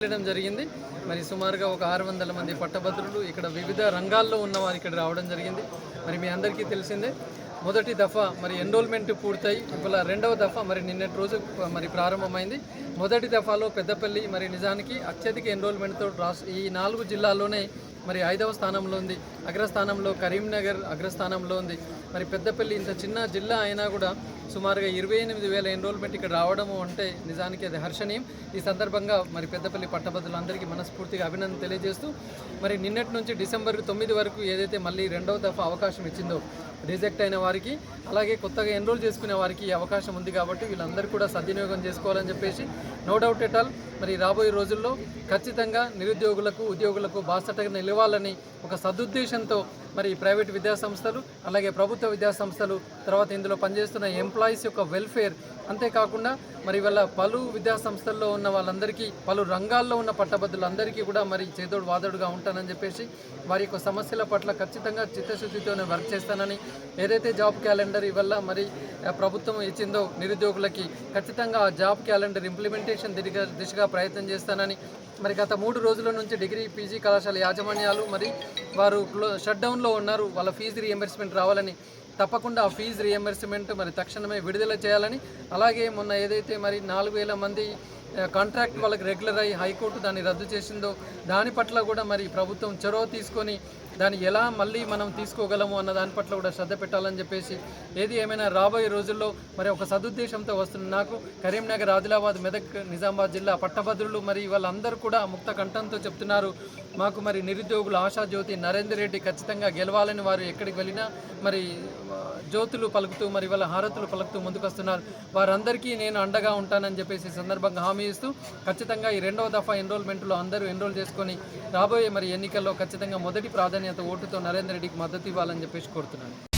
వెళ్ళడం జరిగింది. మరి సుమారుగా ఒక 600 మంది పట్టభద్రులు ఇక్కడ వివిధ రంగాల్లో ఉన్నవారు ఇక్కడ రావడం జరిగింది. మరి మీ అందరికీ తెలిసిందే మొదటి దఫా మరి ఎన్రోల్మెంట్ పూర్తయి ఇవాళ రెండవ దఫా మరి నిన్నటి రోజు మరి ప్రారంభమైంది. మొదటి దఫాలో పెద్దపల్లి మరి నిజానికి అత్యధిక ఎన్రోల్మెంట్తో ఈ 4 జిల్లాల్లోనే మరి 5వ స్థానంలో ఉంది. అగ్రస్థానంలో కరీంనగర్ అగ్రస్థానంలో ఉంది. మరి పెద్దపల్లి ఇంత చిన్న జిల్లా అయినా కూడా సుమారుగా 28,000 ఎన్రోల్మెంట్ ఇక్కడ రావడము అంటే నిజానికి అది హర్షణీయం. ఈ సందర్భంగా మరి పెద్దపల్లి పట్టభద్రులందరికీ మనస్ఫూర్తిగా అభినందన తెలియజేస్తూ మరి నిన్నటి నుంచి డిసెంబర్ 9 వరకు ఏదైతే మళ్ళీ రెండవ దఫా అవకాశం ఇచ్చిందో రిజెక్ట్ అయిన వారికి అలాగే కొత్తగా ఎన్రోల్ చేసుకునే వారికి ఈ అవకాశం ఉంది కాబట్టి వీళ్ళందరూ కూడా సద్వినియోగం చేసుకోవాలని చెప్పేసి నో డౌట్ ఎట్ ఆల్ మరి రాబోయే రోజుల్లో ఖచ్చితంగా నిరుద్యోగులకు ఉద్యోగులకు బాసటగా నిలవాలని ఒక సదుద్దేశంతో మరి ప్రైవేట్ విద్యాసంస్థలు అలాగే ప్రభుత్వ విద్యాసంస్థలు తర్వాత ఇందులో పనిచేస్తున్న ఎంప్లాయీస్ యొక్క వెల్ఫేర్ అంతేకాకుండా మరి వాళ్ళ పలు విద్యాసంస్థల్లో ఉన్న వాళ్ళందరికీ పలు రంగాల్లో ఉన్న పట్టభద్రులందరికీ కూడా మరి చేదోడు వాదోడుగా ఉంటానని చెప్పేసి వారి యొక్క సమస్యల పట్ల ఖచ్చితంగా చిత్తశుద్ధితోనే వర్క్ చేస్తానని ఏదైతే జాబ్ క్యాలెండర్ ఇవల్ల మరి ప్రభుత్వం ఇచ్చిందో నిరుద్యోగులకి ఖచ్చితంగా ఆ జాబ్ క్యాలెండర్ ఇంప్లిమెంటేషన్ దిశగా ప్రయత్నం చేస్తానని మరి గత 3 రోజుల నుంచి డిగ్రీ పీజీ కళాశాల యాజమాన్యాలు మరి వారు షట్ డౌన్లో ఉన్నారు. వాళ్ళ ఫీజు రీఎంబర్స్మెంట్ రావాలని తప్పకుండా ఆ ఫీజు రీఎంబర్స్మెంట్ మరి తక్షణమే విడుదల చేయాలని అలాగే మొన్న ఏదైతే మరి 4,000 మంది కాంట్రాక్ట్ వాళ్ళకి రెగ్యులర్ అయ్యి హైకోర్టు దాన్ని రద్దు చేసిందో దాని పట్ల కూడా మరి ప్రభుత్వం చొరవ తీసుకొని దాన్ని ఎలా మళ్ళీ మనం తీసుకోగలము అన్న దాని పట్ల కూడా శ్రద్ధ పెట్టాలని చెప్పేసి ఏది ఏమైనా రాబోయే రోజుల్లో మరి ఒక సదుద్దేశంతో వస్తుంది. నాకు కరీంనగర్ ఆదిలాబాద్ మెదక్ నిజామాబాద్ జిల్లా పట్టభద్రులు మరి వాళ్ళందరూ కూడా ముక్త కంఠంతో చెప్తున్నారు మాకు మరి నిరుద్యోగుల ఆశాజ్యోతి నరేందర్ రెడ్డి ఖచ్చితంగా గెలవాలని వారు ఎక్కడికి వెళ్ళినా మరి జ్యోతులు పలుకుతూ మరి వాళ్ళ హారతులు పలుకుతూ ముందుకొస్తున్నారు. వారందరికీ నేను అండగా ఉంటానని చెప్పేసి సందర్భంగా హామీ ఇస్తూ ఖచ్చితంగా ఈ రెండవ దఫా ఎన్రోల్మెంట్లో అందరూ ఎన్రోల్ చేసుకొని రాబోయే మరి ఎన్నికల్లో ఖచ్చితంగా మొదటి ప్రాధాన్యత ఓటుతో నరేందర్ రెడ్డికి మద్దతు ఇవ్వాలని చెప్పేసి కోరుతున్నాను.